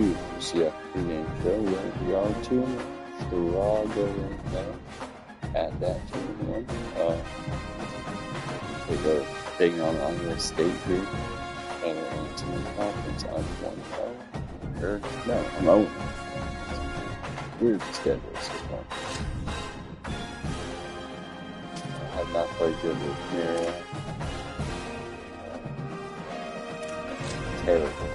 to UCF pregame show. We are 2-1. So we're all going down at that 2-1. So they're taking on Iowa State here. And it's in the conference. I'm 1-0. Or, no, I'm 0. Weird schedule so far. I have not played good with Ncaa. Terrible.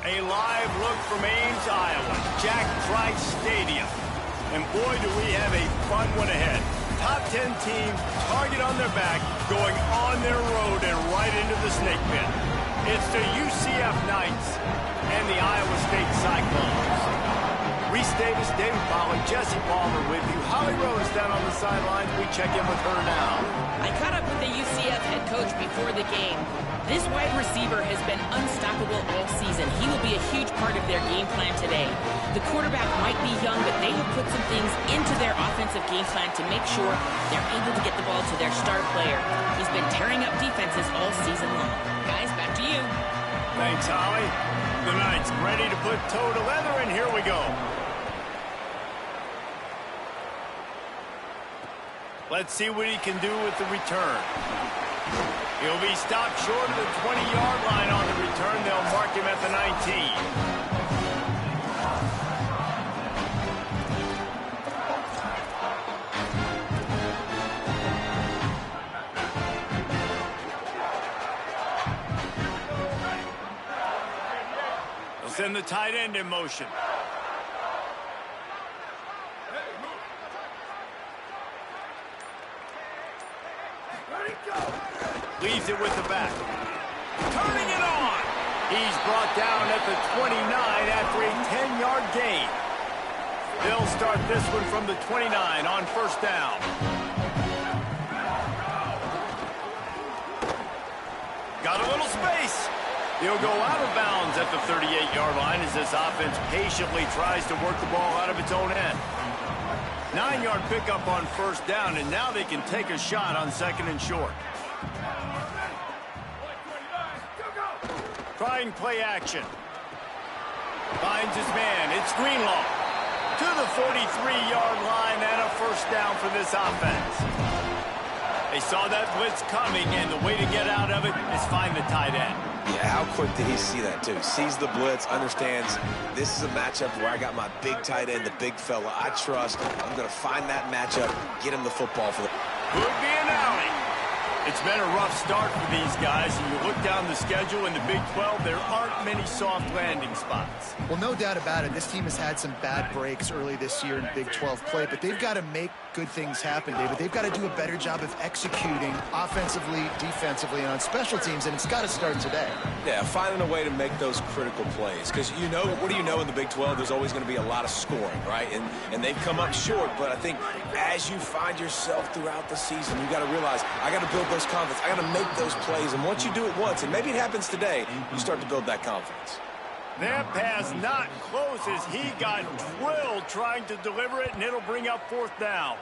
A live look from Ames, Iowa, Jack Trice Stadium. And boy, do we have a fun one ahead. Top 10 team, target on their back, going on their road and right into the snake pit. It's the UCF Knights and the Iowa State Cyclones. Reese Davis, David Pollack, Jesse Palmer with you. Holly Rose down on the sidelines. We check in with her now. I caught up with the UCF head coach before the game. This wide receiver has been unstoppable all season. He will be a huge part of their game plan today. The quarterback might be young, but they have put some things into their offensive game plan to make sure they're able to get the ball to their star player. He's been tearing up defenses all season long. Guys, back to you. Thanks, Holly. The Knights ready to put toe to leather, and here we go. Let's see what he can do with the return. He'll be stopped short of the 20-yard line on the return. They'll mark him at the 19. They'll send the tight end in motion. Leaves it with the back. Turning it on. He's brought down at the 29 after a 10-yard gain. They'll start this one from the 29 on first down. Got a little space. He'll go out of bounds at the 38-yard line as this offense patiently tries to work the ball out of its own end. 9-yard pickup on first down, and now they can take a shot on second and short. Trying play action. Finds his man. It's Greenlaw. To the 43-yard line and a first down for this offense. They saw that blitz coming, and the way to get out of it is find the tight end. Yeah, how quick did he see that, too? Sees the blitz, understands this is a matchup where I got my big tight end, the big fella I trust. I'm going to find that matchup, get him the football for the... Could be an outing. It's been a rough start for these guys, and you look down the schedule in the Big 12, there aren't many soft landing spots. Well, no doubt about it. This team has had some bad breaks early this year in Big 12 play, but they've got to make good things happen, David. They've got to do a better job of executing offensively, defensively, and on special teams, and it's got to start today. Yeah, finding a way to make those critical plays. Because you know, what do you know in the Big 12? There's always going to be a lot of scoring, right? And they've come up short, but I think as you find yourself throughout the season, you got to realize, I got to build those confidence. I got to make those plays, and once you do it once, and maybe it happens today, you start to build that confidence. That pass not close as he got drilled trying to deliver it, and it'll bring up 4th down.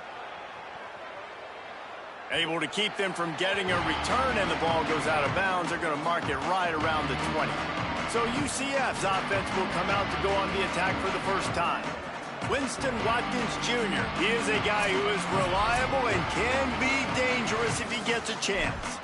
Able to keep them from getting a return, and the ball goes out of bounds. They're going to mark it right around the 20. So UCF's offense will come out to go on the attack for the first time. Winston Watkins Jr. He is a guy who is reliable and can be dangerous if he gets a chance.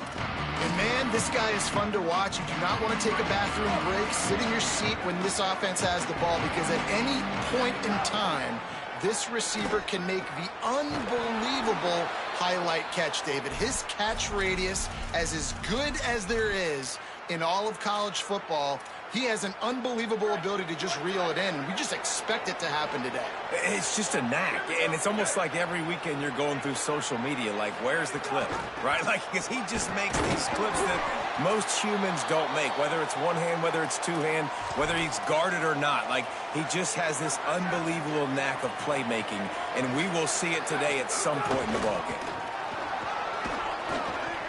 And, man, this guy is fun to watch. You do not want to take a bathroom break, sit in your seat when this offense has the ball, because at any point in time, this receiver can make the unbelievable highlight catch, David. His catch radius is as good as there is in all of college football. He has an unbelievable ability to just reel it in. We just expect it to happen today. It's just a knack, and it's almost like every weekend you're going through social media, like, where's the clip, right? Like, because he just makes these clips that most humans don't make, whether it's one hand, whether it's two hand, whether he's guarded or not. Like, he just has this unbelievable knack of playmaking, and we will see it today at some point in the ballgame.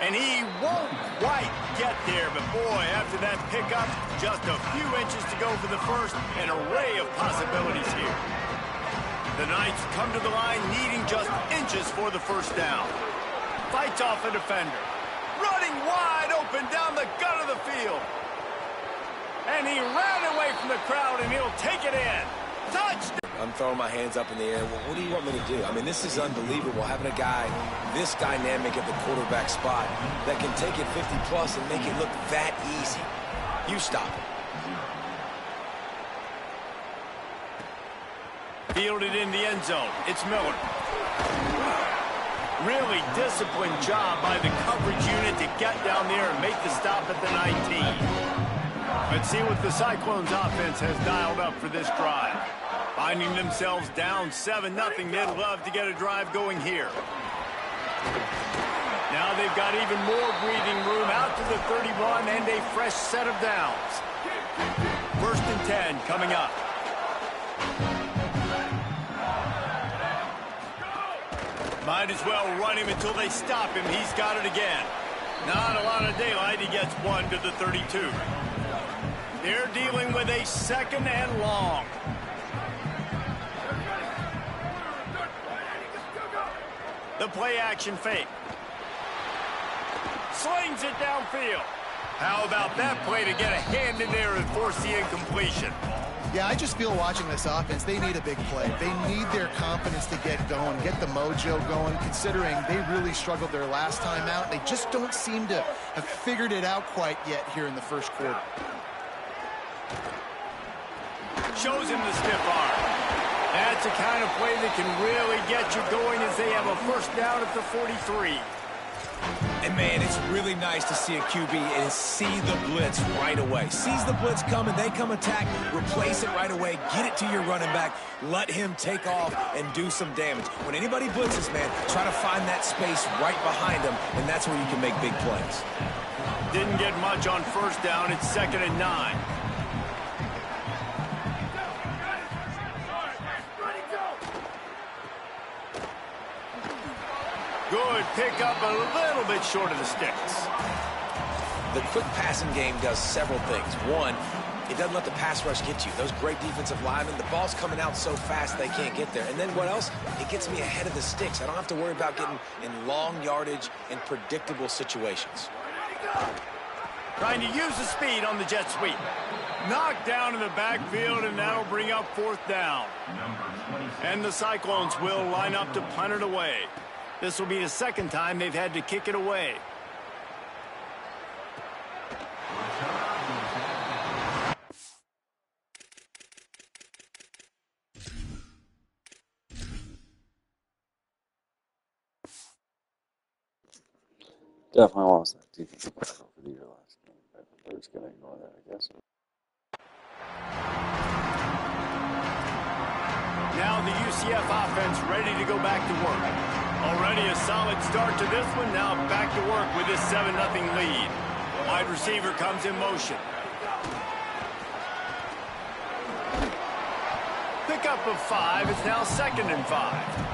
And he won't quite get there, but boy, after that pickup, just a few inches to go for the first, an array of possibilities here. The Knights come to the line needing just inches for the first down. Fights off a defender. Running wide open down the gut of the field. And he ran away from the crowd, and he'll take it in. Touchdown! I'm throwing my hands up in the air. Well, what do you want me to do? I mean, this is unbelievable, having a guy this dynamic at the quarterback spot that can take it 50-plus and make it look that easy. You stop it. Fielded in the end zone. It's Miller. Really disciplined job by the coverage unit to get down there and make the stop at the 19. Let's see what the Cyclones offense has dialed up for this drive. Finding themselves down 7-0, they'd love to get a drive going here. Now they've got even more breathing room out to the 31 and a fresh set of downs. 1st and 10 coming up. Might as well run him until they stop him. He's got it again. Not a lot of daylight. He gets 1 to the 32. They're dealing with a 2nd and long. The play action fake. Slings it downfield. How about that play to get a hand in there and force the incompletion? Yeah, I just feel watching this offense, they need a big play. They need their confidence to get going, get the mojo going, considering they really struggled their last time out. They just don't seem to have figured it out quite yet here in the first quarter. Shows him the stiff arm. That's the kind of play that can really get you going as they have a first down at the 43. And, man, it's really nice to see a QB and see the blitz right away. Sees the blitz coming, they come attack, replace it right away, get it to your running back, let him take off and do some damage. When anybody blitzes, man, try to find that space right behind them, and that's where you can make big plays. Didn't get much on first down. It's 2nd and 9. Good pickup, a little bit short of the sticks. The quick passing game does several things. One, it doesn't let the pass rush get you. Those great defensive linemen, the ball's coming out so fast they can't get there. And then what else? It gets me ahead of the sticks. I don't have to worry about getting in long yardage and predictable situations. Trying to use the speed on the jet sweep. Knocked down in the backfield, and that'll bring up 4th down. And the Cyclones will line up to punt it away. This will be the 2nd time they've had to kick it away. Definitely lost that defensive battle for the year last game, but we're just going to ignore that, I guess. Now the UCF offense ready to go back to work. Already a solid start to this one. Now back to work with this 7-0 lead. Wide receiver comes in motion. Pickup of 5. It's now 2nd and 5.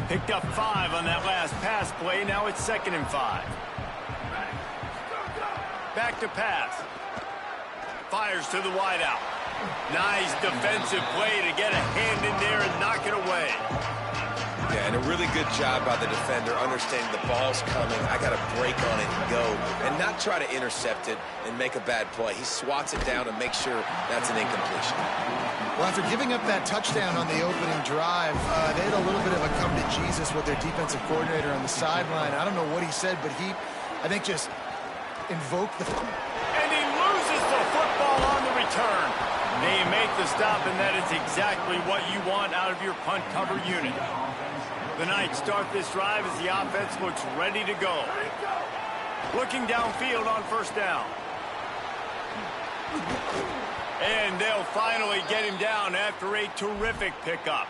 Picked up 5 on that last pass play. Now it's 2nd and 5. Back to pass. Fires to the wideout. Nice defensive play to get a hand in there and knock it away. Yeah, and a really good job by the defender understanding the ball's coming. I got to break on it and go, and not try to intercept it and make a bad play. He swats it down and makes sure that's an incompletion. Well, after giving up that touchdown on the opening drive, they had a little bit of a come to Jesus with their defensive coordinator on the sideline. I don't know what he said, but he, I think, just invoked the... And he loses the football on the return. They make the stop, and that is exactly what you want out of your punt cover unit. The Knights start this drive as the offense looks ready to go. Looking downfield on 1st down. And they'll finally get him down after a terrific pickup.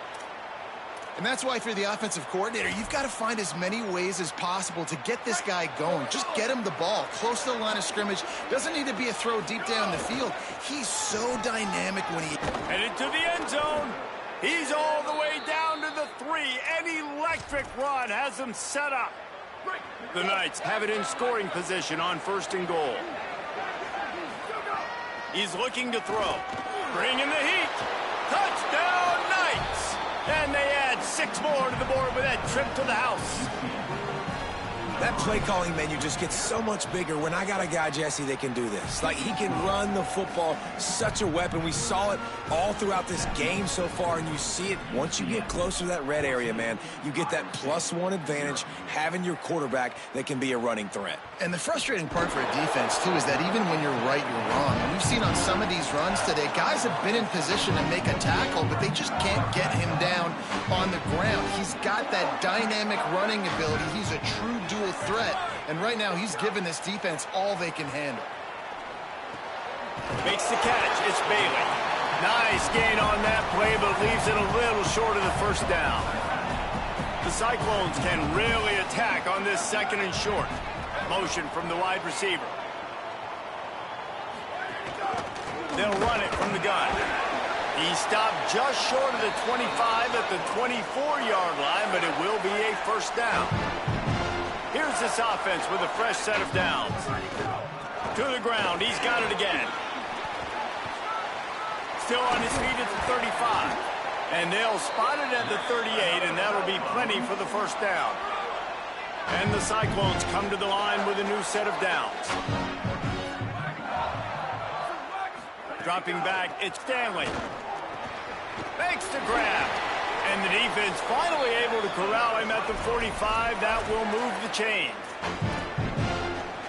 And that's why, if you're the offensive coordinator, you've got to find as many ways as possible to get this guy going. Just get him the ball close to the line of scrimmage. Doesn't need to be a throw deep down the field. He's so dynamic when he... Headed to the end zone. He's all the way down to the 3. An electric run has him set up. The Knights have it in scoring position on 1st and goal. He's looking to throw. Bring in the heat. Touchdown, Knights! And they add 6 more to the board with that trip to the house. That play calling menu just gets so much bigger when I got a guy, Jesse, that can do this. Like, he can run the football, such a weapon. We saw it all throughout this game so far, and you see it once you get closer to that red area, man. You get that +1 advantage having your quarterback that can be a running threat. And the frustrating part for a defense, too, is that even when you're right, you're wrong. And we've seen on some of these runs today, guys have been in position to make a tackle, but they just can't get him down on the ground. He's got that dynamic running ability. He's a true dual threat, and right now he's given this defense all they can handle. Makes the catch. It's Bailey. Nice gain on that play, but leaves it a little short of the 1st down. The Cyclones can really attack on this 2nd and short. Motion from the wide receiver. They'll run it from the gun. He stopped just short of the 25 at the 24-yard line, but it will be a 1st down. Here's this offense with a fresh set of downs. To the ground. He's got it again. Still on his feet at the 35. And they'll spot it at the 38, and that'll be plenty for the 1st down. And the Cyclones come to the line with a new set of downs. Dropping back, it's Stanley. Makes the grab. And the defense finally able to corral him at the 45. That will move the chains.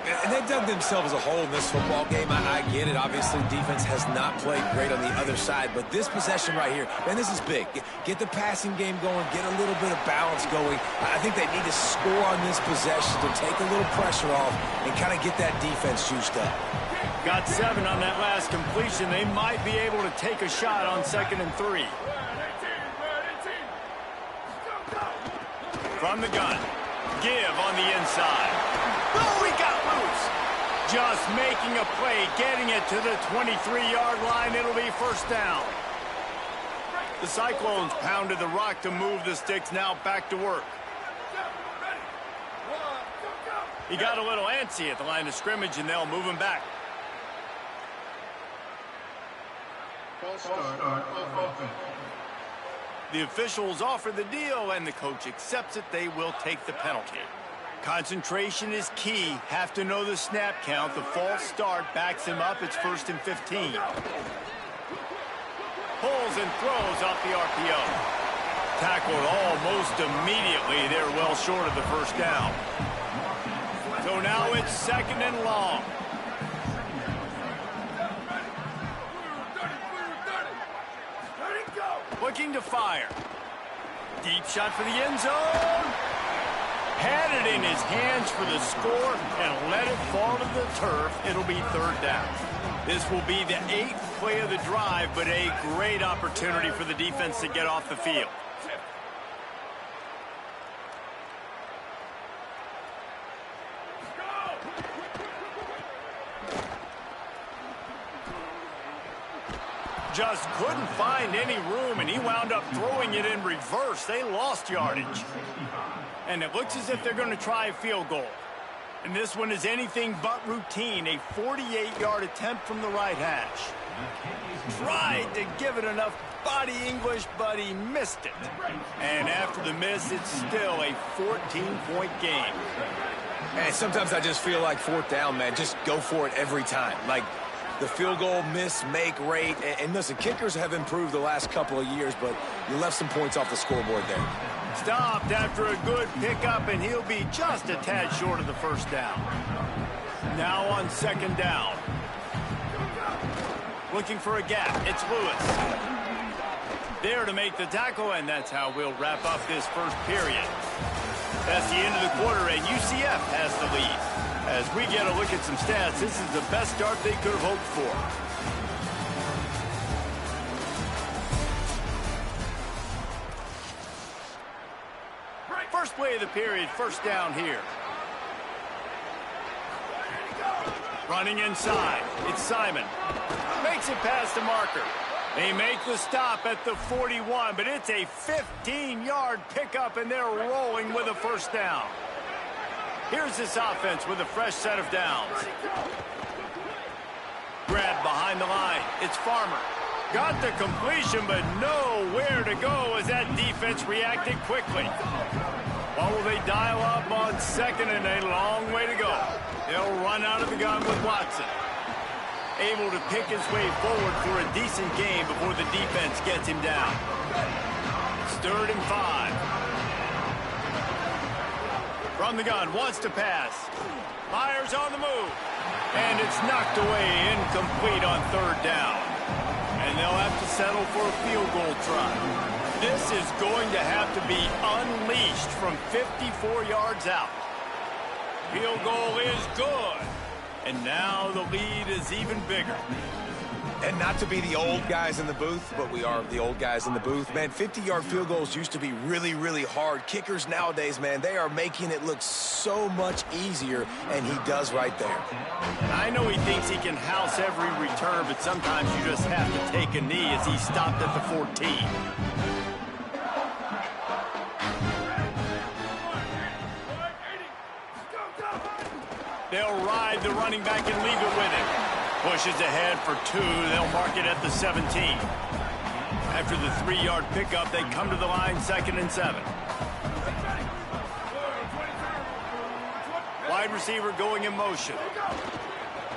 And they dug themselves a hole in this football game. I get it. Obviously, defense has not played great on the other side. But this possession right here, man, this is big. Get the passing game going. Get a little bit of balance going. I think they need to score on this possession to take a little pressure off and kind of get that defense juiced up. Got 7 on that last completion. They might be able to take a shot on 2nd and 3. From the gun. Give on the inside. Oh, he got loose. Just making a play, getting it to the 23-yard line. It'll be 1st down. The Cyclones pounded the rock to move the sticks. Now back to work. He got a little antsy at the line of scrimmage, and they'll move him back. The officials offer the deal, and the coach accepts it. They will take the penalty. Concentration is key. Have to know the snap count. The false start backs him up. It's 1st and 15. Pulls and throws off the RPO. Tackled almost immediately. They're well short of the 1st down. So now it's 2nd and long. looking to fire. Deep shot for the end zone. Had it in his hands for the score and let it fall to the turf. It'll be third down. This will be the 8th play of the drive, but a great opportunity for the defense to get off the field. Just couldn't find any room, and he wound up throwing it in reverse. They lost yardage. And it looks as if they're going to try a field goal. And this one is anything but routine. A 48-yard attempt from the right hash. Tried to give it enough body English, but he missed it. And after the miss, it's still a 14-point game. And sometimes I just feel like fourth down, man. Just go for it every time. Like, the field goal miss-make rate. And listen, kickers have improved the last couple of years, but you left some points off the scoreboard there. Stopped after a good pickup, and he'll be just a tad short of the first down. Now on second down. Looking for a gap. It's Lewis. There to make the tackle, and that's how we'll wrap up this first period. That's the end of the quarter, and UCF has the lead. As we get a look at some stats, this is the best start they could have hoped for. First play of the period, first down here. Running inside, it's Simon. Makes it past the marker. They make the stop at the 41, but it's a 15-yard pickup, and they're rolling with a first down. Here's this offense with a fresh set of downs. Grab behind the line. It's Farmer. Got the completion, but nowhere to go as that defense reacted quickly. What will they dial up on second, and a long way to go? They'll run out of the gun with Watson. Able to pick his way forward for a decent game before the defense gets him down. It's 3rd and 5. From the gun, wants to pass. Fires on the move. And it's knocked away, incomplete on 3rd down. And they'll have to settle for a field goal try. This is going to have to be unleashed from 54 yards out. Field goal is good. And now the lead is even bigger. And not to be the old guys in the booth, but we are the old guys in the booth. Man, 50-yard field goals used to be really, really hard. Kickers nowadays, man, they are making it look so much easier, and he does right there. I know he thinks he can house every return, but sometimes you just have to take a knee as he stopped at the 14. They'll ride the running back and leave it with him. Pushes ahead for 2. They'll mark it at the 17. After the 3-yard pickup, they come to the line, 2nd and 7. Wide receiver going in motion.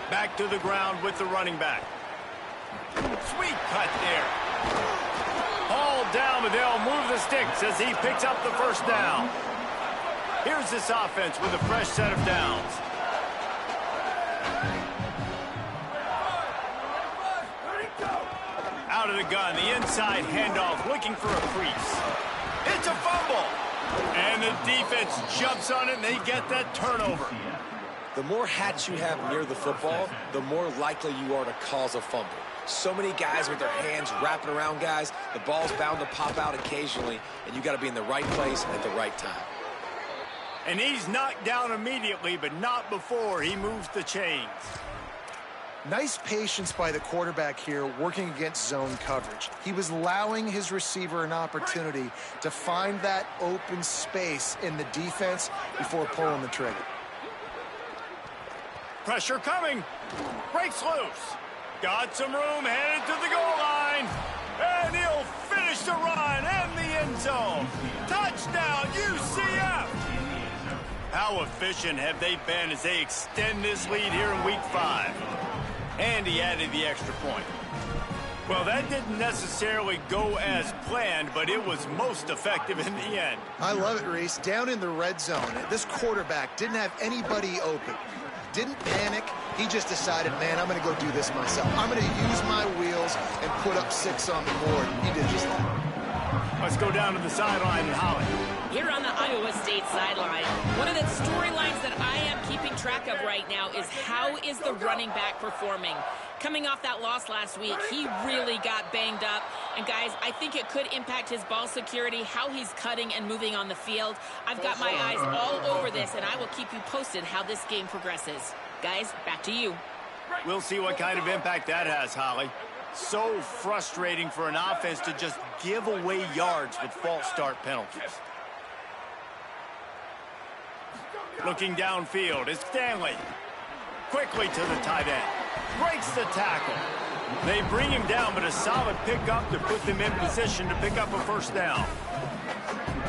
Back to the ground with the running back. Sweet cut there. All down, but they'll move the sticks as he picks up the first down. Here's this offense with a fresh set of downs. Out of the gun, the inside handoff, looking for a crease. It's a fumble. And the defense jumps on it, and they get that turnover. The more hats you have near the football, the more likely you are to cause a fumble. So many guys with their hands wrapping around guys, the ball's bound to pop out occasionally, and you got to be in the right place at the right time. And he's knocked down immediately, but not before he moves the chains. Nice patience by the quarterback here working against zone coverage. He was allowing his receiver an opportunity to find that open space in the defense before pulling the trigger. Pressure coming. Breaks loose. Got some room, headed to the goal line. And he'll finish the run and the end zone. Touchdown, UCF! How efficient have they been as they extend this lead here in Week 5? And he added the extra point. Well, that didn't necessarily go as planned, but it was most effective in the end. I love it, Reese. Down in the red zone, this quarterback didn't have anybody open. Didn't panic. He just decided, man, I'm going to go do this myself. I'm going to use my wheels and put up 6 on the board. He did just that. Let's go down to the sideline and Holly. Here on the Iowa State sideline, one of the storylines that I am keeping track of right now is how is the running back performing? Coming off that loss last week, he really got banged up. And guys, I think it could impact his ball security, how he's cutting and moving on the field. I've got my eyes all over this, and I will keep you posted how this game progresses. Guys, back to you. We'll see what kind of impact that has, Holly. So frustrating for an offense to just give away yards with false start penalties. Looking downfield is Stanley. Quickly to the tight end. Breaks the tackle. They bring him down, but a solid pickup to put them in position to pick up a first down.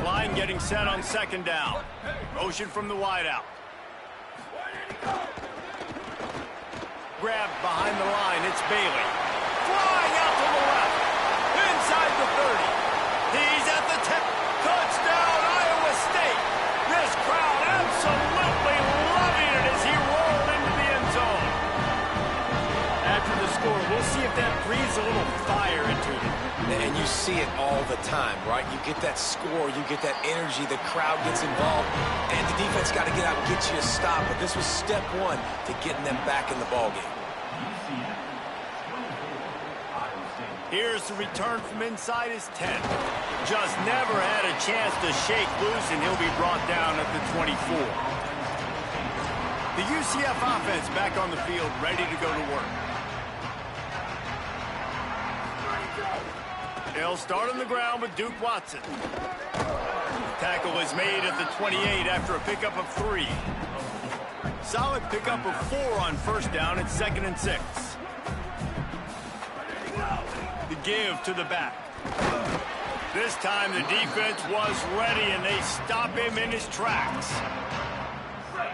Line getting set on second down. Motion from the wideout. Grabbed behind the line, it's Bailey. Flying out to the left. Inside the 30. He's at the 10. Touchdown, Iowa State. This crowd absolutely loving it as he rolled into the end zone. After the score, we'll see if that breathes a little fire into it. And you see it all the time, right? You get that score, you get that energy, the crowd gets involved, and the defense got to get out and get you a stop. But this was step one to getting them back in the ballgame. Here's the return from inside his 10. Just never had a chance to shake loose, and he'll be brought down at the 24. The UCF offense back on the field, ready to go to work. They'll start on the ground with Duke Watson. Tackle is made at the 28 after a pickup of 3. Solid pickup of 4 on first down at 2nd and 6. The give to the back. This time the defense was ready and they stop him in his tracks.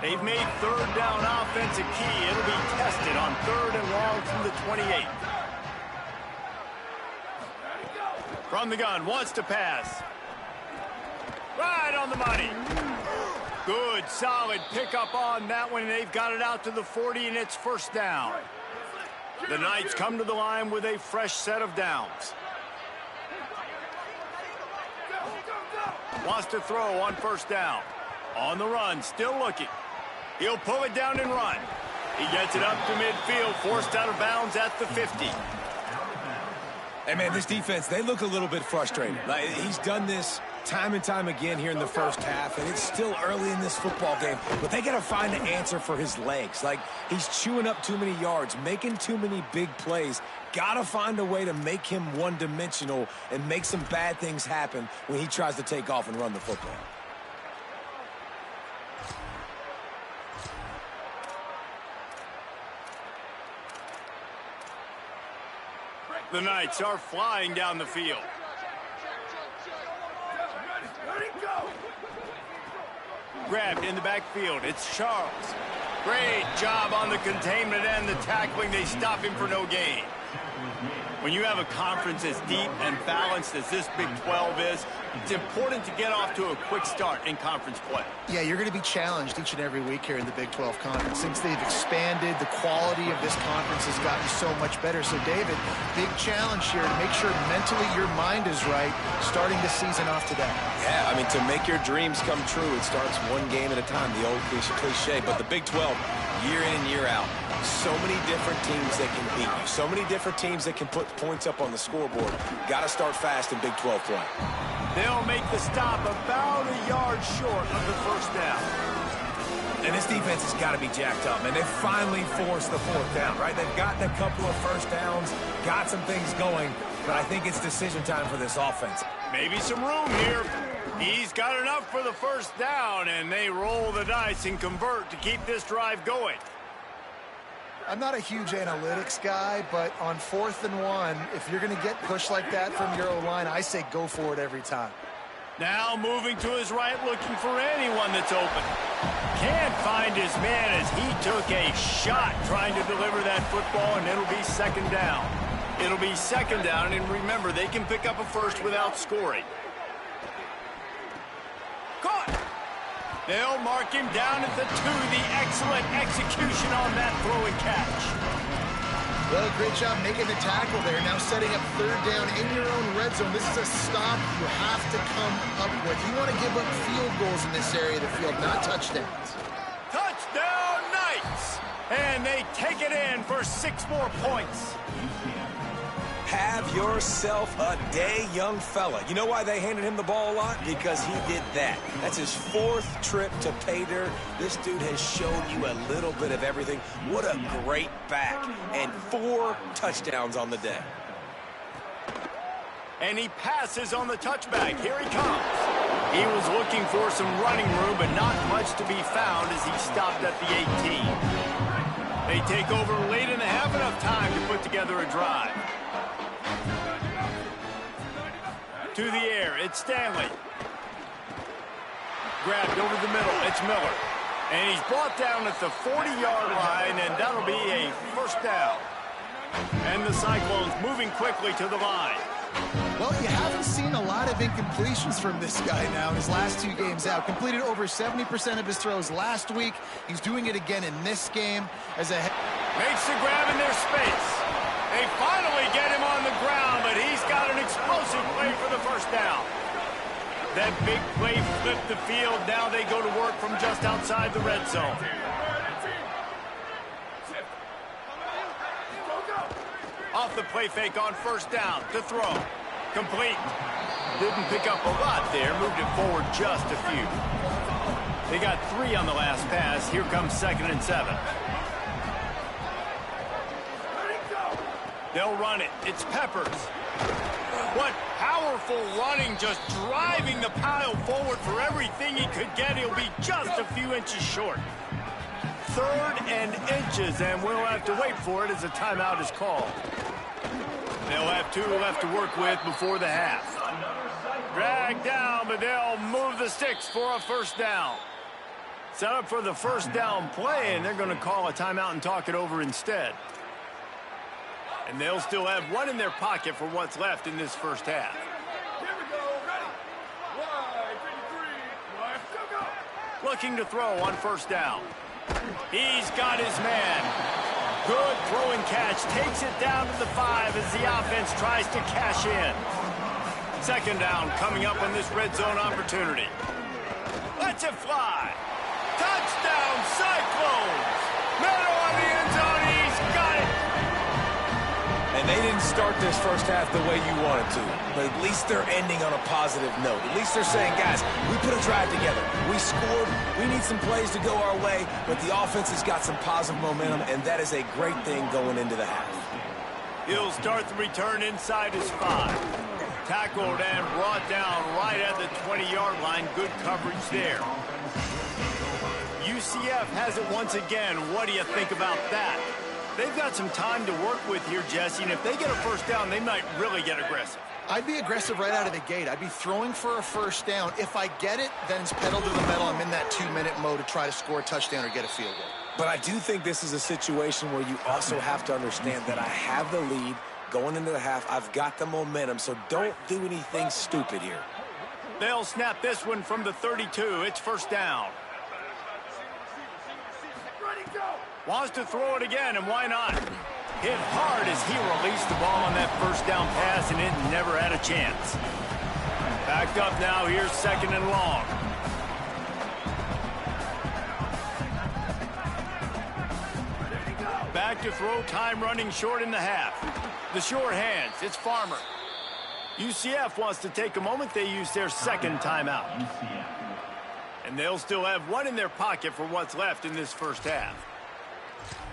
They've made third down offense a key. It'll be tested on 3rd and long from the 28. From the gun, wants to pass. Right on the money. Good, solid pickup on that one. They've got it out to the 40, and it's first down. The Knights come to the line with a fresh set of downs. Wants to throw on first down. On the run, still looking. He'll pull it down and run. He gets it up to midfield, forced out of bounds at the 50. Hey, man, this defense, they look a little bit frustrated. Like, he's done this time and time again here in the first half, and it's still early in this football game, but they got to find an answer for his legs. Like, he's chewing up too many yards, making too many big plays. Got to find a way to make him one-dimensional and make some bad things happen when he tries to take off and run the football. The Knights are flying down the field. Grabbed in the backfield. It's Charles. Great job on the containment and the tackling. They stop him for no gain. When you have a conference as deep and balanced as this Big 12 is, it's important to get off to a quick start in conference play. Yeah, you're going to be challenged each and every week here in the Big 12 Conference. Since they've expanded, the quality of this conference has gotten so much better. So, David, big challenge here to make sure mentally your mind is right starting the season off today. Yeah, I mean, to make your dreams come true, it starts one game at a time, the old cliche. But the Big 12, year in and year out, so many different teams that can beat you, so many different teams that can put points up on the scoreboard. Got to start fast in Big 12 play. They'll make the stop about a yard short of the first down. And this defense has got to be jacked up, and they finally forced the fourth down, right? They've gotten a couple of first downs, got some things going, but I think it's decision time for this offense. Maybe some room here. He's got enough for the first down, and they roll the dice and convert to keep this drive going. I'm not a huge analytics guy, but on 4th and 1, if you're going to get pushed like that from your O-line, I say go for it every time. Now moving to his right, looking for anyone that's open. Can't find his man as he took a shot trying to deliver that football, and it'll be second down. It'll be second down, and remember, they can pick up a first without scoring. Caught! They'll mark him down at the 2. The excellent execution on that throw and catch. Well, great job making the tackle there. Now setting up third down in your own red zone. This is a stop you have to come up with. You want to give up field goals in this area of the field, not touchdowns. Touchdown Knights! And they take it in for 6 more points. Have yourself a day, young fella. You know why they handed him the ball a lot? Because he did that. That's his 4th trip to pay dirt. This dude has shown you a little bit of everything. What a great back. And 4 touchdowns on the day. And he passes on the touchback. Here he comes. He was looking for some running room, but not much to be found as he stopped at the 18. They take over late in the half, enough time to put together a drive. To the air, it's Stanley. Grabbed over the middle, it's Miller. And he's brought down at the 40-yard line, and that'll be a first down. And the Cyclones moving quickly to the line. Well, you haven't seen a lot of incompletions from this guy now in his last 2 games out. Completed over 70% of his throws last week. He's doing it again in this game. Makes the grab in their space. They finally get him on the ground, but he's got an explosive play for the first down. That big play flipped the field. Now they go to work from just outside the red zone. Off the play fake on first down to throw. Complete. Didn't pick up a lot there. Moved it forward just a few. They got 3 on the last pass. Here comes 2nd and 7. They'll run it. It's Peppers. What powerful running, just driving the pile forward for everything he could get. He'll be just a few inches short. 3rd and inches, and we'll have to wait for it as a timeout is called. They'll have 2 left to work with before the half. Dragged down, but they'll move the sticks for a first down. Set up for the first down play, and they're going to call a timeout and talk it over instead. And they'll still have 1 in their pocket for what's left in this first half. Here we go. Ready. Wide. 53. Wide. Go. Looking to throw on first down. He's got his man. Good throw and catch. Takes it down to the 5 as the offense tries to cash in. 2nd down coming up on this red zone opportunity. Lets it fly. Touchdown, Cyclones. Meadow on the end zone. He's got it. And they didn't start this first half the way you wanted to. But at least they're ending on a positive note. At least they're saying, guys, we put a drive together. We scored. We need some plays to go our way. But the offense has got some positive momentum, and that is a great thing going into the half. He'll start the return inside his 5. Tackled and brought down right at the 20-yard line. Good coverage there. UCF has it once again. What do you think about that? They've got some time to work with here, Jesse, and if they get a first down, they might really get aggressive. I'd be aggressive right out of the gate. I'd be throwing for a first down. If I get it, then it's pedal to the metal. I'm in that 2-minute mode to try to score a touchdown or get a field goal. But I do think this is a situation where you also have to understand that I have the lead going into the half. I've got the momentum, so don't do anything stupid here. They'll snap this one from the 32. It's first down. Wants to throw it again, and why not? Hit hard as he released the ball on that first down pass, and it never had a chance. Backed up now, here's 2nd and long. Back to throw, time running short in the half. The short hands, it's Farmer. UCF wants to take a moment. They use their 2nd timeout. And they'll still have 1 in their pocket for what's left in this first half.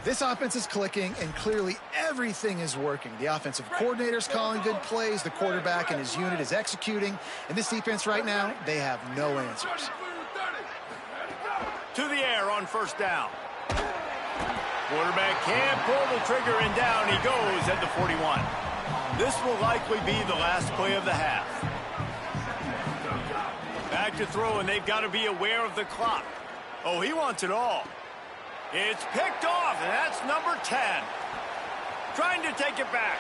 This offense is clicking, and clearly everything is working. The offensive coordinator's calling good plays. The quarterback and his unit is executing. And this defense right now, they have no answers. To the air on first down. Quarterback can't pull the trigger, and down he goes at the 41. This will likely be the last play of the half. Back to throw, and they've got to be aware of the clock. Oh, he wants it all. It's picked off, and that's number 10. Trying to take it back.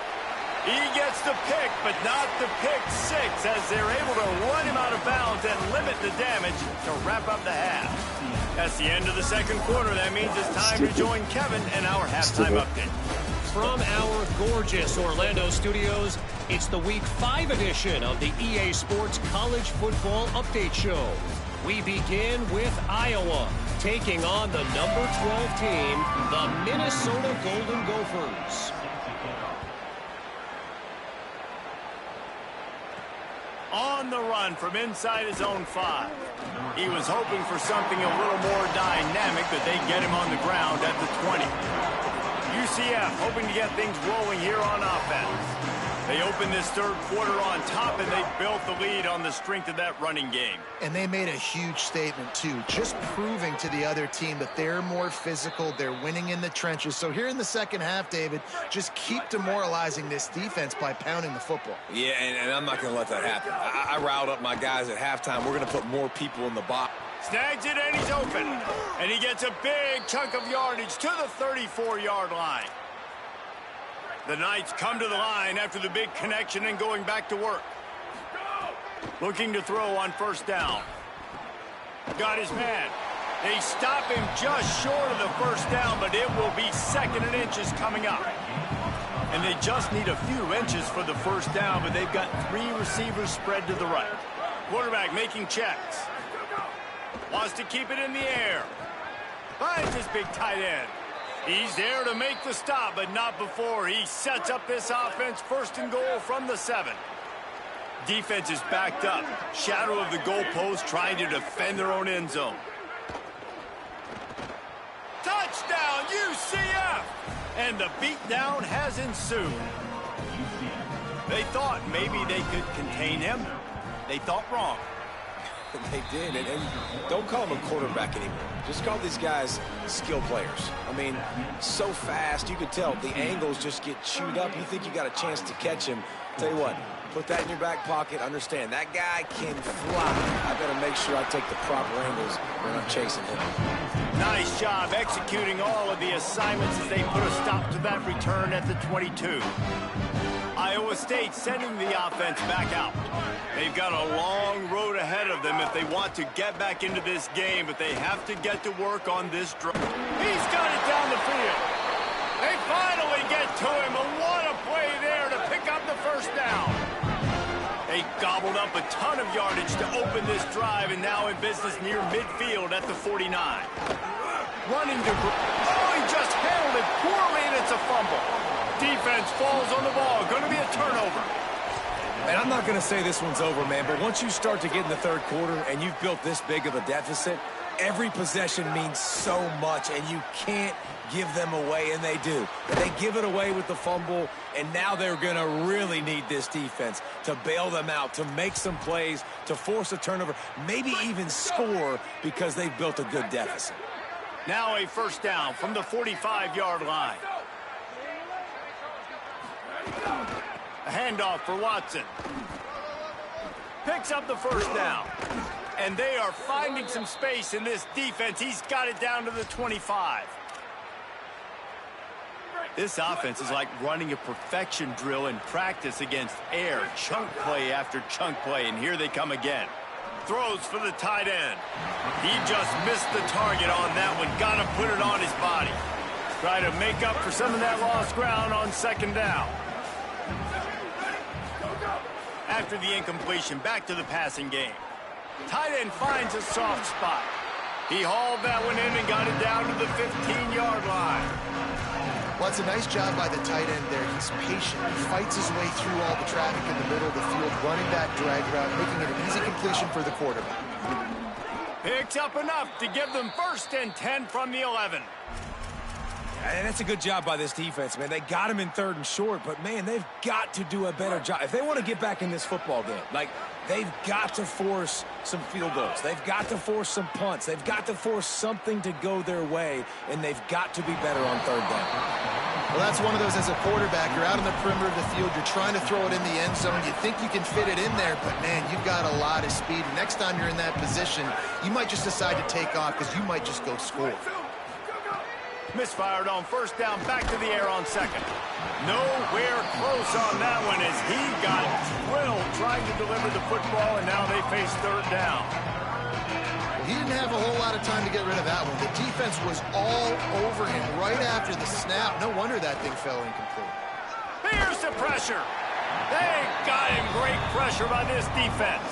He gets the pick, but not the pick 6, as they're able to run him out of bounds and limit the damage to wrap up the half. That's the end of the 2nd quarter. That means it's time to join Kevin and our halftime update. from our gorgeous Orlando studios, it's the Week 5 edition of the EA Sports College Football Update Show. We begin with Iowa, taking on the number 12 team, the Minnesota Golden Gophers. On the run from inside his own 5. He was hoping for something a little more dynamic, but they get him on the ground at the 20. UCF hoping to get things rolling here on offense. They opened this third quarter on top, and they built the lead on the strength of that running game. And they made a huge statement, too, just proving to the other team that they're more physical, they're winning in the trenches. So here in the second half, David, just keep demoralizing this defense by pounding the football. Yeah, and I'm not going to let that happen. I riled up my guys at halftime. We're going to put more people in the box. Snags it, and he's open. And he gets a big chunk of yardage to the 34-yard line. The Knights come to the line after the big connection and going back to work. Looking to throw on first down. Got his man. They stop him just short of the first down, but it will be second and inches coming up. And they just need a few inches for the first down, but they've got 3 receivers spread to the right. Quarterback making checks. Wants to keep it in the air. Finds his big tight end. He's there to make the stop, but not before he sets up this offense. First and goal from the 7. Defense is backed up. Shadow of the goalpost, trying to defend their own end zone. Touchdown, UCF! And the beatdown has ensued. They thought maybe they could contain him. They thought wrong. They did, and don't call him a quarterback anymore. Just call these guys skill players. I mean, so fast, you could tell the angles just get chewed up. You think you got a chance to catch him. Tell you what, put that in your back pocket. Understand, that guy can fly. I better make sure I take the proper angles when I'm chasing him. Nice job executing all of the assignments as they put a stop to that return at the 22. Iowa State sending the offense back out. They've got a long road ahead of them if they want to get back into this game, but they have to get to work on this drive. He's got it down the field. They finally get to him, and what a play there to pick up the first down. They gobbled up a ton of yardage to open this drive, and now in business near midfield at the 49. Running to... Oh, he just handled it poorly, and it's a fumble. Defense falls on the ball. Going to be a turnover. And I'm not going to say this one's over, man, but once you start to get in the third quarter and you've built this big of a deficit, every possession means so much, and you can't give them away, and they do. And they give it away with the fumble, and now they're going to really need this defense to bail them out, to make some plays, to force a turnover, maybe even score because they've built a good deficit. Now a first down from the 45-yard line. A handoff for Watson. Picks up the first down. And they are finding some space in this defense. He's got it down to the 25. This offense is like running a perfection drill in practice against air. Chunk play after chunk play, and here they come again. Throws for the tight end. He just missed the target on that one. Got to put it on his body. Try to make up for some of that lost ground on second down. After the incompletion, back to the passing game. Tight end finds a soft spot. He hauled that one in and got it down to the 15-yard line. Well, it's a nice job by the tight end there. He's patient. He fights his way through all the traffic in the middle of the field, running that drag route, making it an easy completion for the quarterback. Picks up enough to give them first and 10 from the 11. And that's a good job by this defense, man. They got him in third and short, but, man, they've got to do a better job. If they want to get back in this football game, like, they've got to force some field goals. They've got to force some punts. They've got to force something to go their way, and they've got to be better on third down. Well, that's one of those as a quarterback. You're out on the perimeter of the field. You're trying to throw it in the end zone. You think you can fit it in there, but, man, you've got a lot of speed. Next time you're in that position, you might just decide to take off because you might just go score. Misfired on first down, back to the air on second. Nowhere close on that one as he got drilled trying to deliver the football, and now they face third down. He didn't have a whole lot of time to get rid of that one. The defense was all over him right after the snap. No wonder that thing fell incomplete. Here's the pressure. They got him. Great pressure by this defense.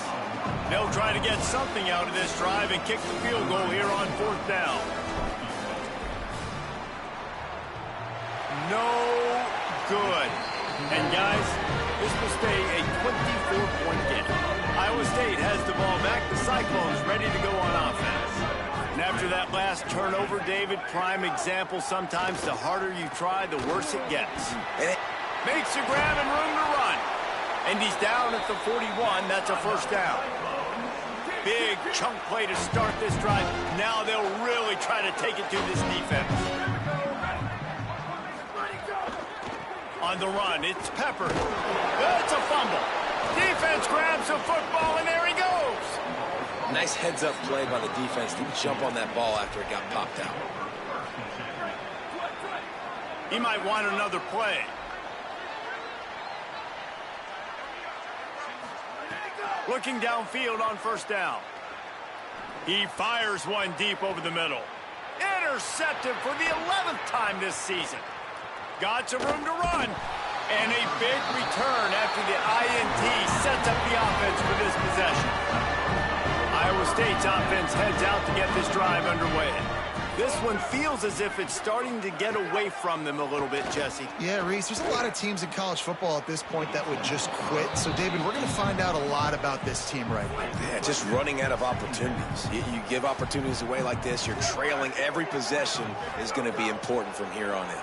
They'll try to get something out of this drive and kick the field goal here on 4th down. No good. And guys, this will stay a 24-point game. Iowa State has the ball back. The Cyclones ready to go on offense. And after that last turnover, David, prime example, sometimes the harder you try, the worse it gets. And it makes a grab and room to run. And he's down at the 41. That's a 1st down. Big chunk play to start this drive. Now they'll really try to take it to this defense. On the run, it's Pepper. It's a fumble. Defense grabs the football, and there he goes. Nice heads-up play by the defense to jump on that ball after it got popped out. He might want another play. Looking downfield on 1st down. He fires one deep over the middle. Intercepted for the 11th time this season. Got some room to run. And a big return after the INT sets up the offense for this possession. Iowa State's offense heads out to get this drive underway. This one feels as if it's starting to get away from them a little bit, Jesse. Yeah, Reese, there's a lot of teams in college football at this point that would just quit. So, David, we're going to find out a lot about this team right now. Yeah, just running out of opportunities. You give opportunities away like this, you're trailing. Every possession is going to be important from here on in.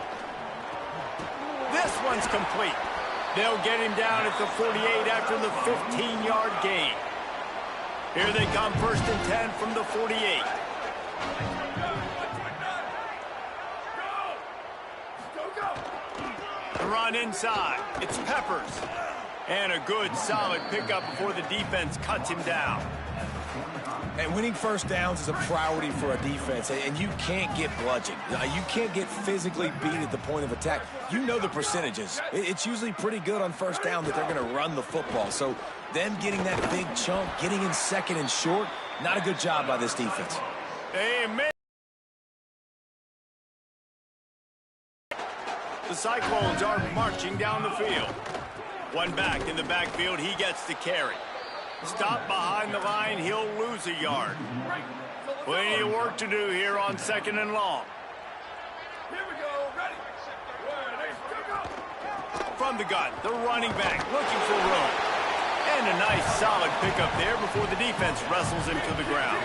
This one's complete. They'll get him down at the 48 after the 15-yard gain. Here they come, 1st and 10 from the 48. The run inside. It's Peppers. And a good, solid pickup before the defense cuts him down. And winning 1st downs is a priority for a defense, and you can't get bludgeoned. You can't get physically beat at the point of attack. You know the percentages. It's usually pretty good on 1st down that they're going to run the football. So them getting that big chunk, getting in 2nd and short, not a good job by this defense. Amen. The Cyclones are marching down the field. One back in the backfield, he gets the carry. Stop behind the line, he'll lose a yard. Plenty of work to do here on 2nd and long. Here we go. Ready. From the gun, the running back looking for room. And a nice solid pickup there before the defense wrestles him to the ground.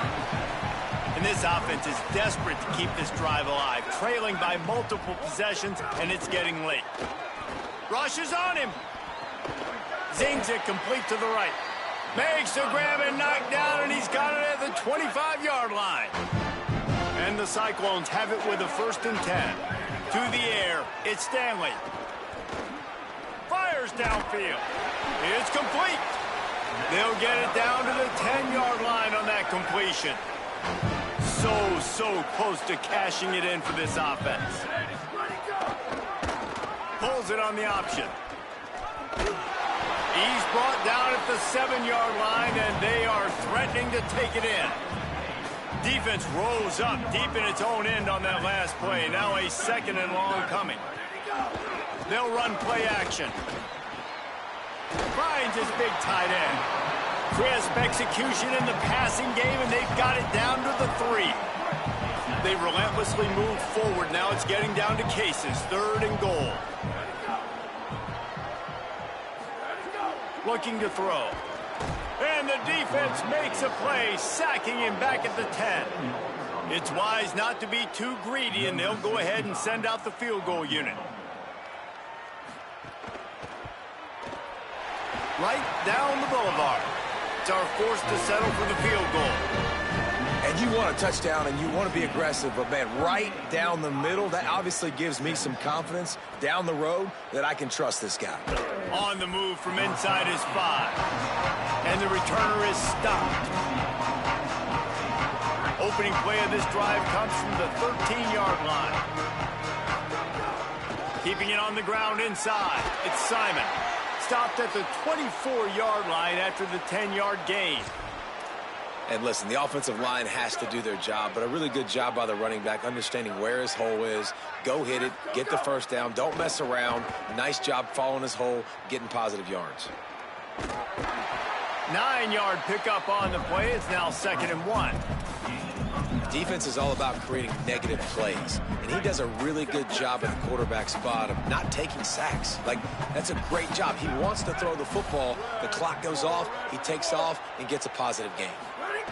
And this offense is desperate to keep this drive alive, trailing by multiple possessions, and it's getting late. Rushes on him. Zings it complete to the right. Makes the grab and knocked down, and he's got it at the 25-yard line. And the Cyclones have it with a 1st and 10. To the air, it's Stanley. Fires downfield. It's complete. They'll get it down to the 10-yard line on that completion. So close to cashing it in for this offense. Pulls it on the option. He's brought down at the 7-yard line, and they are threatening to take it in. Defense rose up deep in its own end on that last play. Now a 2nd and long coming. They'll run play action. Finds his big tight end. Crisp execution in the passing game, and they've got it down to the 3. They relentlessly move forward. Now it's getting down to cases. 3rd and goal. Looking to throw. And the defense makes a play, sacking him back at the 10. It's wise not to be too greedy, and they'll go ahead and send out the field goal unit. Right down the boulevard. It's our force to settle for the field goal. And you want a touchdown, and you want to be aggressive, but, man, right down the middle, that obviously gives me some confidence down the road that I can trust this guy. On the move from inside his 5. And the returner is stopped. Opening play of this drive comes from the 13-yard line. Keeping it on the ground inside. It's Simon. Stopped at the 24-yard line after the 10-yard gain. And listen, the offensive line has to do their job, but a really good job by the running back, understanding where his hole is. Go hit it, get the first down, don't mess around. Nice job following his hole, getting positive yards. 9-yard pickup on the play. It's now 2nd and 1. Defense is all about creating negative plays, and he does a really good job at the quarterback spot of not taking sacks. Like, that's a great job. He wants to throw the football. The clock goes off, he takes off, and gets a positive gain.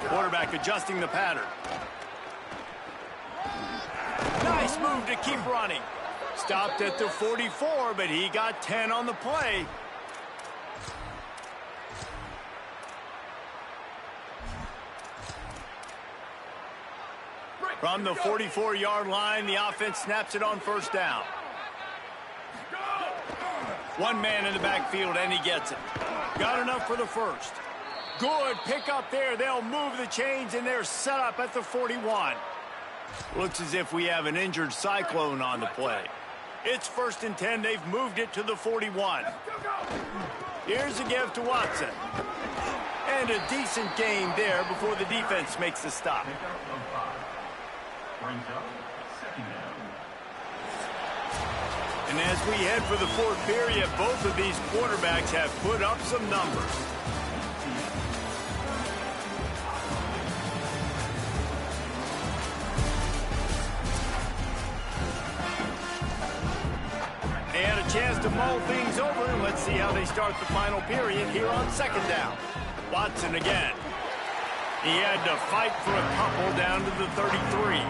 Quarterback adjusting the pattern. Nice move to keep running. Stopped at the 44, but he got 10 on the play. From the 44-yard line, the offense snaps it on 1st down. One man in the backfield, and he gets it. Got enough for the 1st. Good pick up there. They'll move the chains, and they're set up at the 41. Looks as if we have an injured Cyclone on the play. It's 1st and 10. They've moved it to the 41. Here's a give to Watson. And a decent gain there before the defense makes the stop. And as we head for the 4th period, both of these quarterbacks have put up some numbers. They had a chance to mull things over, and let's see how they start the final period here on 2nd down. Watson again. He had to fight for a couple down to the 33.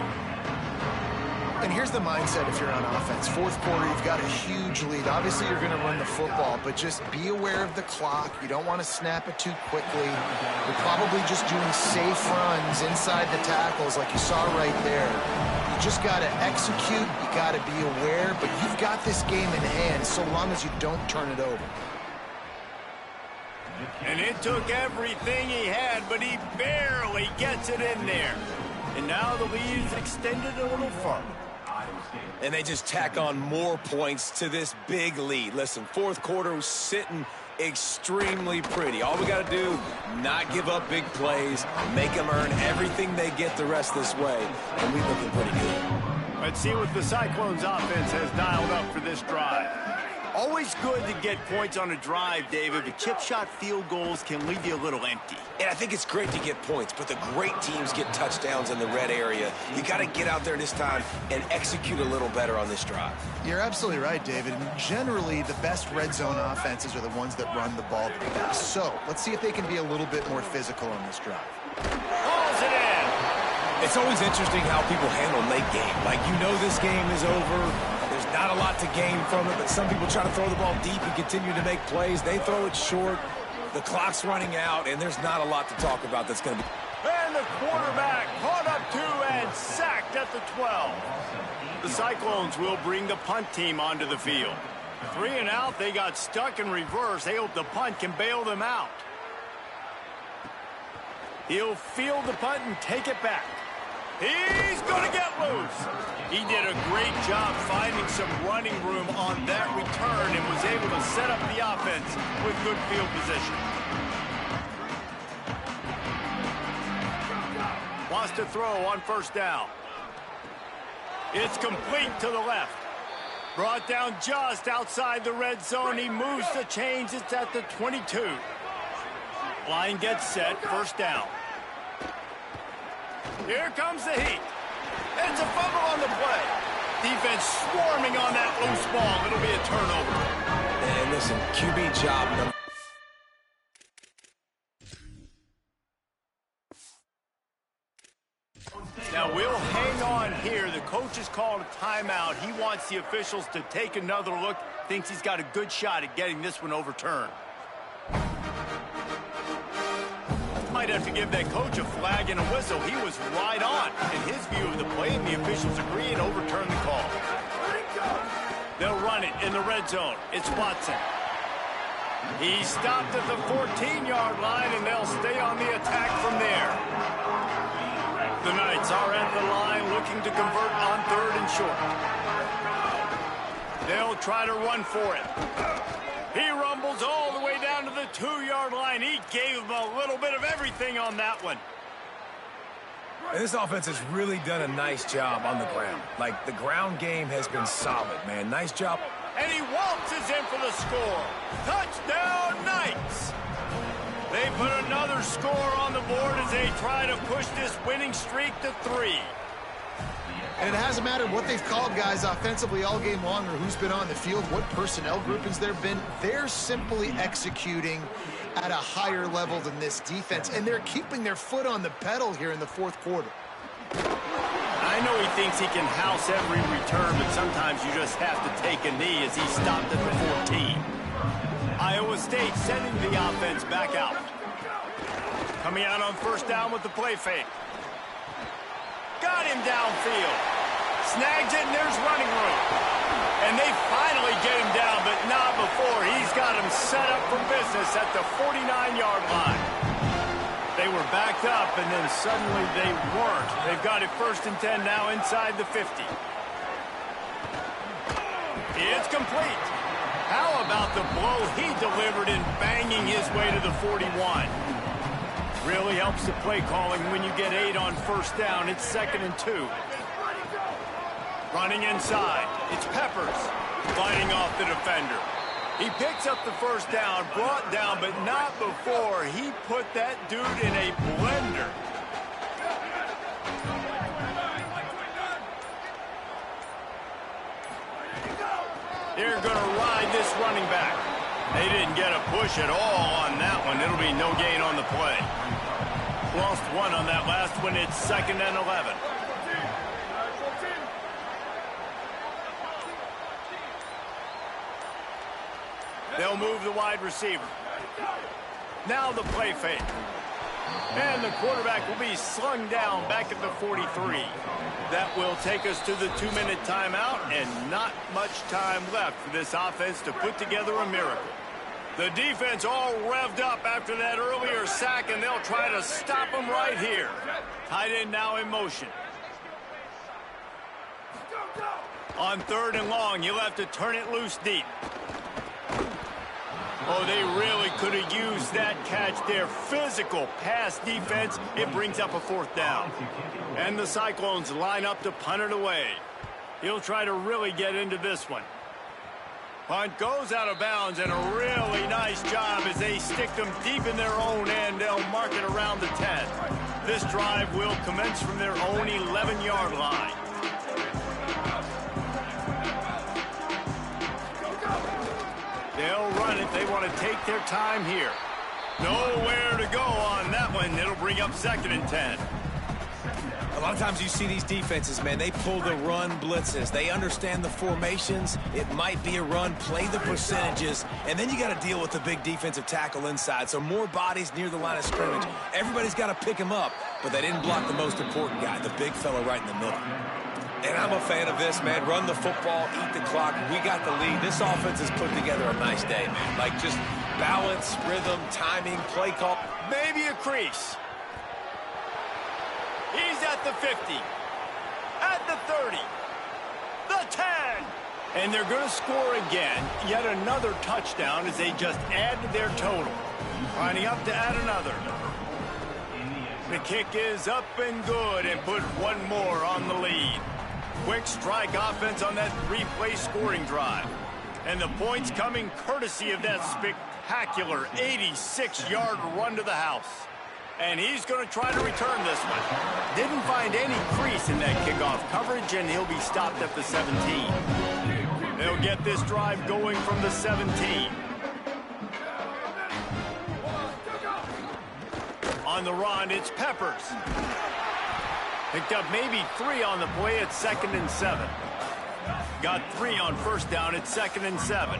And here's the mindset if you're on offense. 4th quarter, you've got a huge lead. Obviously, you're going to run the football, but just be aware of the clock. You don't want to snap it too quickly. You're probably just doing safe runs inside the tackles like you saw right there. You just got to execute. You got to be aware, but you've got this game in hand so long as you don't turn it over. And it took everything he had, but he barely gets it in there. And now the lead is extended a little further. And they just tack on more points to this big lead. Listen, 4th quarter was sitting extremely pretty. All we got to do, not give up big plays, make them earn everything they get the rest this way, and we're looking pretty good. Let's see what the Cyclones offense has dialed up for this drive. Always good to get points on a drive, David, but chip shot field goals can leave you a little empty. And I think it's great to get points, but the great teams get touchdowns in the red area. You got to get out there this time and execute a little better on this drive. You're absolutely right, David. And generally, the best red zone offenses are the ones that run the ball the best. So let's see if they can be a little bit more physical on this drive. Pulls it in. It's always interesting how people handle late game. Like, you know this game is over. There's not a lot to gain from it, but some people try to throw the ball deep and continue to make plays. They throw it short. The clock's running out, and there's not a lot to talk about that's going to be. And the quarterback caught up to and sacked at the 12. The Cyclones will bring the punt team onto the field. 3 and out, they got stuck in reverse. They hope the punt can bail them out. He'll field the punt and take it back. He's going to get loose. He did a great job finding some running room on that return and was able to set up the offense with good field position. Wants to throw on 1st down. It's complete to the left. Brought down just outside the red zone. He moves the chains. It's at the 22. Line gets set. 1st down. Here comes the heat. It's a fumble on the play. Defense swarming on that loose ball. It'll be a turnover. And listen, QB job number. Now we'll hang on here. The coach has called a timeout. He wants the officials to take another look. Thinks he's got a good shot at getting this one overturned. Might have to give that coach a flag and a whistle. He was right on in his view of the play, and the officials agree and overturn the call. They'll run it in the red zone. It's Watson. He stopped at the 14-yard line, and they'll stay on the attack from there. The Knights are at the line looking to convert on 3rd and short. They'll try to run for it. He rumbles all the way down to the 2-yard line. He gave him a little bit of everything on that one. And this offense has really done a nice job on the ground. Like, the ground game has been solid, man. Nice job. And he waltzes in for the score. Touchdown, Knights! They put another score on the board as they try to push this winning streak to 3. And it hasn't mattered what they've called guys offensively all game long or who's been on the field, what personnel groupings there have been. They're simply executing at a higher level than this defense, and they're keeping their foot on the pedal here in the fourth quarter. I know he thinks he can house every return, but sometimes you just have to take a knee as he stopped at the 14. Iowa State sending the offense back out. Coming out on first down with the play fake. Got him downfield. Snags it, and there's running room. And they finally get him down, but not before. He's got him set up for business at the 49-yard line. They were backed up, and then suddenly they weren't. They've got it 1st and 10 now inside the 50. It's complete. How about the blow he delivered in banging his way to the 41? Really helps the play calling when you get 8 on first down. It's 2nd and 2. Running inside. It's Peppers fighting off the defender. He picks up the first down, brought down, but not before he put that dude in a blender. They're going to ride this running back. They didn't get a push at all on that one. It'll be no gain on the play. Lost 1 on that last one. It's 2nd and 11. They'll move the wide receiver. Now the play fake. And the quarterback will be slung down back at the 43. That will take us to the 2-minute timeout, and not much time left for this offense to put together a miracle. The defense all revved up after that earlier sack, and they'll try to stop them right here. Tight end now in motion. On 3rd and long, you'll have to turn it loose deep. Oh, they really could have used that catch there. Physical pass defense. It brings up a 4th down. And the Cyclones line up to punt it away. He'll try to really get into this one. Punt goes out of bounds, and a really nice job as they stick them deep in their own end. They'll mark it around the 10. This drive will commence from their own 11-yard line. They'll run it. They want to take their time here. Nowhere to go on that one. It'll bring up 2nd and 10. A lot of times you see these defenses, man, they pull the run blitzes. They understand the formations. It might be a run, play the percentages, and then you got to deal with the big defensive tackle inside. So more bodies near the line of scrimmage. Everybody's got to pick him up, but they didn't block the most important guy, the big fella right in the middle. And I'm a fan of this, man. Run the football, eat the clock. We got the lead. This offense has put together a nice day, man. Like just balance, rhythm, timing, play call. Maybe a crease. He's at the 50, at the 30, the 10. And they're going to score again. Yet another touchdown as they just add to their total. Lining up to add another. The kick is up and good and put one more on the lead. Quick strike offense on that 3-play scoring drive. And the points coming courtesy of that spectacular 86-yard run to the house. And he's going to try to return this one. Didn't find any crease in that kickoff coverage, and he'll be stopped at the 17. They'll get this drive going from the 17. On the run, it's Peppers. Picked up maybe 3 on the play at 2nd and 7. Got 3 on first down at 2nd and 7.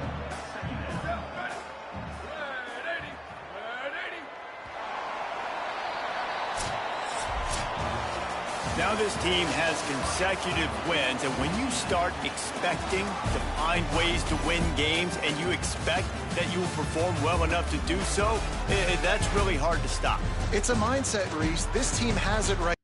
Now this team has consecutive wins, and when you start expecting to find ways to win games and you expect that you will perform well enough to do so, that's really hard to stop. It's a mindset, Reese. This team has it right.